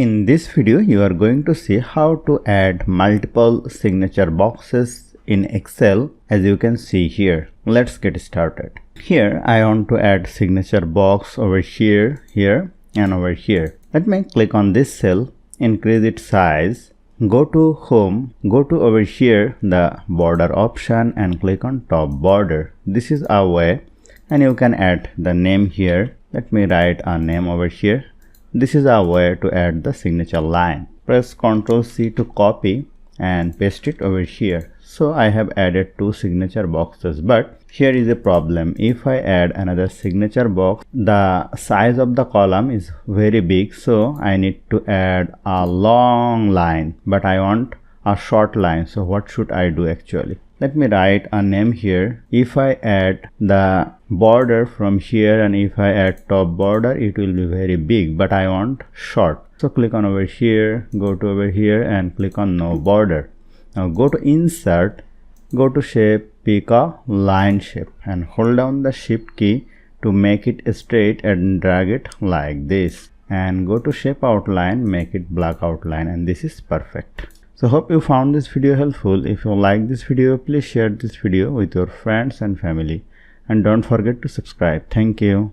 In this video, you are going to see how to add multiple signature boxes in Excel, as you can see here. Let's get started. Here, I want to add signature box over here, and over here. Let me click on this cell, increase its size, go to home, go to over here, the border option, and click on top border. This is our way, and you can add the name here. Let me write a name over here. This is our way to add the signature line. Press Ctrl C to copy and paste it over here. So I have added two signature boxes, but here is a problem. If I add another signature box, the size of the column is very big, so I need to add a long line, but I want a short line. So what should I do actually? Let me write a name here. If I add the border from here and if I add top border, it will be very big, but I want short. So click on over here, go to over here and click on no border. Now go to insert, go to shape, pick a line shape and hold down the shift key to make it straight and drag it like this. And go to shape outline, make it black outline, and this is perfect. So hope you found this video helpful. If you like this video, please share this video with your friends and family. And don't forget to subscribe. Thank you.